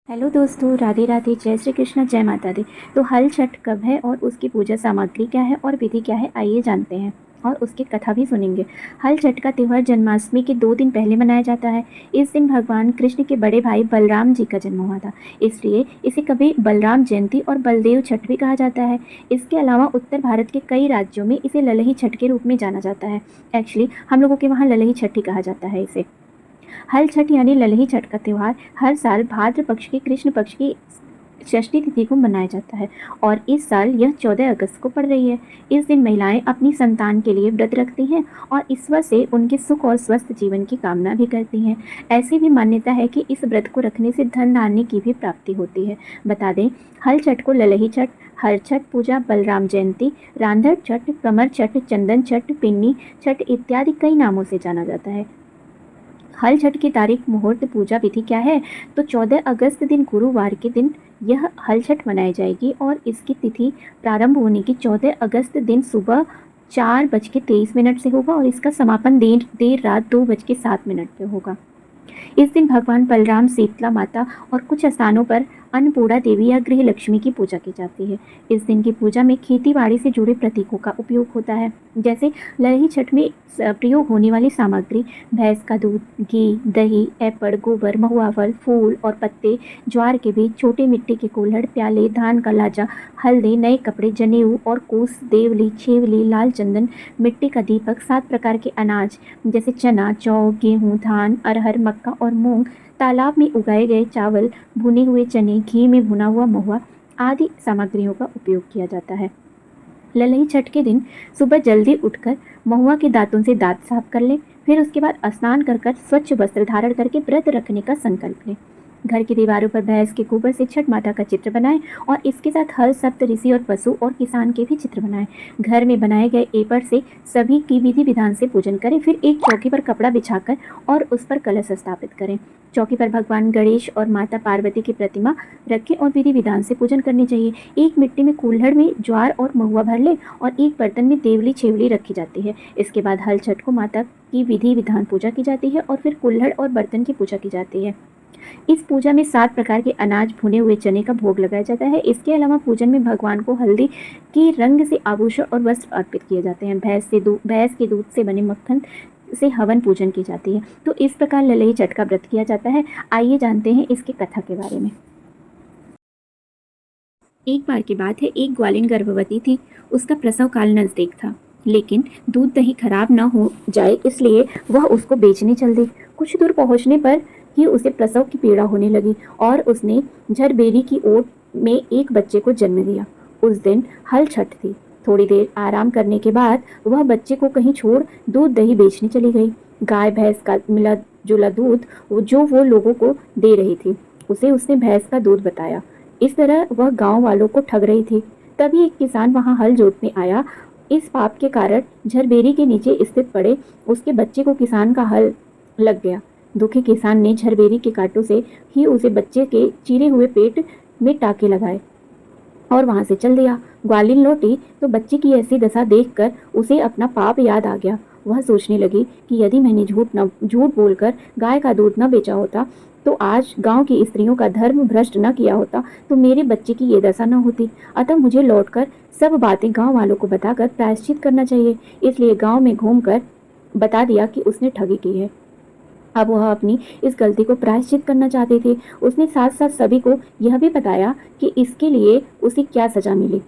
Hello दोस्तों, राधे राधे, जय श्री कृष्ण, जय माता दी। तो हल छठ कब है और उसकी पूजा सामग्री क्या है और विधि क्या है, आइए जानते हैं और उसकी कथा भी सुनेंगे। हल छठ का त्यौहार जन्माष्टमी के 2 दिन पहले मनाया जाता है। इस दिन भगवान कृष्ण के बड़े भाई बलराम जी का जन्म हुआ था, इसलिए इसे कभी बलराम जयंती और बलदेव छठ भी कहा जाता है। इसके अलावा उत्तर भारत के कई राज्यों में इसे ललही छठ के रूप में जाना जाता है। एक्चुअली हम लोगों के वहाँ ललही छठ ही कहा जाता है इसे। हल छठ यानी ललही छठ का त्यौहार हर साल भाद्र पक्ष की कृष्ण पक्ष की षष्ठी तिथि को मनाया जाता है और इस साल यह 14 अगस्त को पड़ रही है। इस दिन महिलाएं अपनी संतान के लिए व्रत रखती हैं और ईश्वर से उनके सुख और स्वस्थ जीवन की कामना भी करती हैं। ऐसी भी मान्यता है कि इस व्रत को रखने से धन धान्य की भी प्राप्ति होती है। बता दें, हल छठ को ललही छठ, हर छठ पूजा, बलराम जयंती, रांधड़ छठ, कमर छठ, चंदन छठ, पिन्नी छठ इत्यादि कई नामों से जाना जाता है। हल छठ की तारीख, मुहूर्त, पूजा विधि क्या है? तो 14 अगस्त दिन गुरुवार के दिन यह हल छठ मनाई जाएगी और इसकी तिथि प्रारंभ होने की 14 अगस्त दिन सुबह 4:23 से होगा और इसका समापन देर देर रात 2:07 पे होगा। इस दिन भगवान बलराम, शीतला माता और कुछ स्थानों पर अन्नपूर्णा देवी या गृह लक्ष्मी की पूजा की जाती है। इस दिन की पूजा में खेती बाड़ी से जुड़े प्रतीकों का उपयोग होता है, जैसे ललही छठ में प्रयोग होने वाली सामग्री भैंस का दूध, घी, दही, एपड़, गोबर, महुआ फल, फूल और पत्ते, ज्वार के बीज, छोटे मिट्टी के कुल्हड़, प्याले, धान का लाजा, हल्दी, नए कपड़े, जनेऊ और कोस, देवली, छेवली, लाल चंदन, मिट्टी का दीपक, 7 प्रकार के अनाज जैसे चना, जौ, गेहूँ, धान, अरहर, मक्का और मूंग, तालाब में उगाए गए चावल, भुने हुए चने, घी में भुना हुआ महुआ आदि सामग्रियों का उपयोग किया जाता है। ललही छठ के दिन सुबह जल्दी उठकर महुआ के दांतों से दांत साफ कर लें, फिर उसके बाद स्नान कर स्वच्छ वस्त्र धारण करके व्रत रखने का संकल्प लें। घर की दीवारों पर भैंस के गोबर से छठ माता का चित्र बनाएं और इसके साथ हल, सप्त ऋषि और पशु और किसान के भी चित्र बनाएं। घर में बनाए गए एपर से सभी की विधि विधान से पूजन करें, फिर एक चौकी पर कपड़ा बिछाकर और उस पर कलश स्थापित करें। चौकी पर भगवान गणेश और माता पार्वती की प्रतिमा रखें और विधि विधान से पूजन करनी चाहिए। एक मिट्टी में कुल्हड़ में ज्वार और महुआ भर ले और एक बर्तन में देवली, छेवली रखी जाती है। इसके बाद हल छठ को माता की विधि विधान पूजा की जाती है और फिर कुल्हड़ और बर्तन की पूजा की जाती है। इस पूजा में 7 प्रकार के अनाज, भुने हुए चने का भोग लगाया जाता है। इसके अलावा पूजन में भगवान को हल्दी की रंग से आभूषण और वस्त्र अर्पित किए जाते हैं। भैंस के दूध से बने मक्खन से हवन पूजन की जाती है। तो इस प्रकार ललही छठ का व्रत किया जाता है। आइए जानते हैं इसकी कथा के बारे में। एक बार की बात है, एक ग्वालिन गर्भवती थी। उसका प्रसव काल नजदीक था, लेकिन दूध दही खराब न हो जाए इसलिए वह उसको बेचने चल दी। कुछ दूर पहुंचने पर ही उसे प्रसव की पीड़ा होने लगी और उसने झरबेरी की ओट में एक बच्चे को जन्म दिया। उस दिन हल छठ थी। थोड़ी देर आराम करने के बाद वह बच्चे को कहीं छोड़ दूध दही बेचने चली गई। गाय भैंस का मिला जुला दूध जो वो लोगों को दे रही थी, उसे उसने भैंस का दूध बताया। इस तरह वह गांव वालों को ठग रही थी। तभी एक किसान वहां हल जोतने आया। इस पाप के कारण झरबेरी के नीचे स्थित पड़े उसके बच्चे को किसान का हल लग गया। दुखी किसान ने झरबेरी के कांटों से ही उसे बच्चे के चीरे हुए पेट में टाके लगाए और वहां से चल दिया। ग्वालिन लौटी तो बच्चे की ऐसी दशा देखकर उसे अपना पाप याद आ गया। वह सोचने लगी कि यदि मैंने झूठ बोलकर गाय का दूध न बेचा होता, तो आज गांव की स्त्रियों का धर्म भ्रष्ट न किया होता, तो मेरे बच्चे की ये दशा न होती। अतः मुझे लौटकर सब बातें गांव वालों को बताकर प्रायश्चित करना चाहिए। इसलिए गांव में घूमकर बता दिया कि उसने ठगी की है। अब वह अपनी इस गलती को प्रायश्चित करना चाहती थी। उसने साथ साथ सभी को यह भी बताया कि इसके लिए उसे क्या सजा मिली।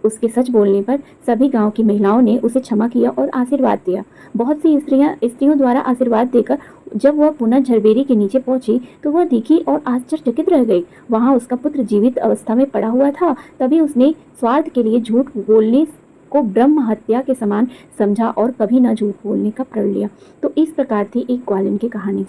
उसके सच बोलने पर सभी गांव की महिलाओं ने उसे क्षमा किया और आशीर्वाद दिया। बहुत सी स्त्रियों द्वारा आशीर्वाद देकर जब वह पुनः झरबेरी के नीचे पहुंची तो वह दिखी और आश्चर्यचकित रह गई। वहां उसका पुत्र जीवित अवस्था में पड़ा हुआ था। तभी उसने स्वार्थ के लिए झूठ बोलने को ब्रह्म हत्या के समान समझा और कभी न झूठ बोलने का प्रण लिया। तो इस प्रकार थी एक ग्वालिन की कहानी।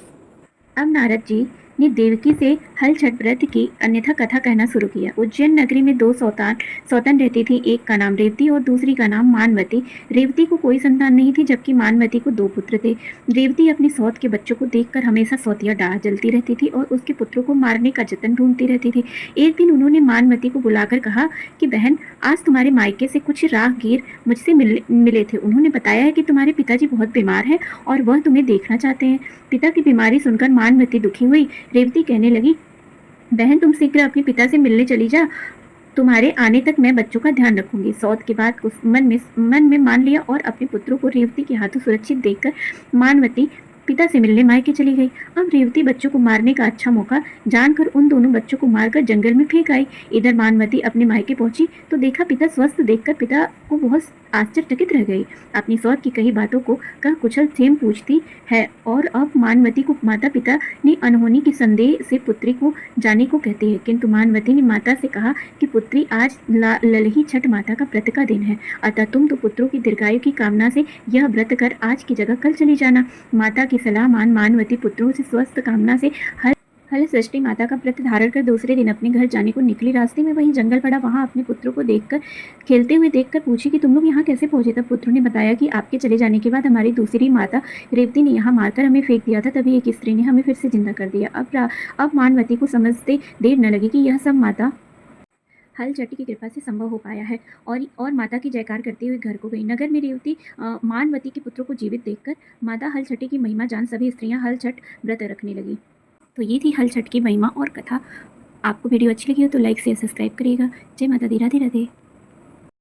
अब नारद जी ने देवकी से हल छठ व्रत की अन्यथा कथा कहना शुरू किया। उज्जैन नगरी में 2 सौतन रहती थी। एक का नाम रेवती और दूसरी का नाम मानवती। रेवती को कोई संतान नहीं थी, जबकि मानवती को 2 पुत्र थे। रेवती अपने सौत के बच्चों को देखकर हमेशा सौतिया डाह जलती रहती थी और उसके पुत्रों को मारने का जतन ढूंढती रहती थी। एक दिन उन्होंने मानवती को बुलाकर कहा कि बहन, आज तुम्हारे मायके से कुछ राहगीर मुझसे मिले थे। उन्होंने बताया है कि तुम्हारे पिताजी बहुत बीमार हैं और वह तुम्हें देखना चाहते हैं। पिता की बीमारी सुनकर मानवती दुखी हुई। रेवती कहने लगी, बहन, तुम शीघ्र अपने पिता से मिलने चली जा। तुम्हारे आने तक मैं बच्चों का ध्यान रखूंगी। सौत के बाद उस मन में मान लिया और अपने पुत्रों को रेवती के हाथों सुरक्षित देखकर मानवती पिता से मिलने मायके चली गई। अब रेवती बच्चों को मारने का अच्छा मौका जानकर उन दोनों बच्चों को मारकर जंगल में फेंक आई। इधर मानवती अपने मायके पहुंची तो देखा पिता स्वस्थ देखकर पिता को बहुत आश्चर्यचकित रह गई। अपनी सौत की कही बातों को कह कुशल क्षेम पूछती है और अब मानवती को माता पिता ने अनहोनी के संदेह से पुत्री को जाने को कहती है। किंतु मानवती ने माता से कहा कि पुत्री, आज ललही छठ माता का व्रत का दिन है, अतः तुम तो पुत्रों की दीर्घायु की कामना से यह व्रत कर आज की जगह कल चली जाना। माता की सलाह मान मानवती पुत्रों से स्वस्थ कामना से हल सृष्टि माता का व्रत धारण कर दूसरे दिन अपने घर जाने को निकली। रास्ते में वहीं जंगल पड़ा, वहां अपने पुत्रों को देखकर खेलते हुए देखकर पूछी कि तुम लोग यहाँ कैसे पहुंचे। तब पुत्रों ने बताया कि आपके चले जाने के बाद हमारी दूसरी माता रेवती ने यहाँ मारकर हमें फेंक दिया था, तभी एक स्त्री ने हमें फिर से जिंदा कर दिया। अब मानवती को समझते देर न लगी कि यह सब माता हल चट्टी की कृपा से संभव हो पाया है और माता की जयकार करते हुए घर को गई। नगर में रेवती मानवती के पुत्रों को जीवित देखकर माता हल चट्टी की महिमा जान सभी स्त्रियां हल छठ व्रत रखने लगी। तो ये थी हल छठ की महिमा और कथा। आपको वीडियो अच्छी लगी हो तो लाइक शेयर सब्सक्राइब करिएगा। जय माता दी, राधे राधे।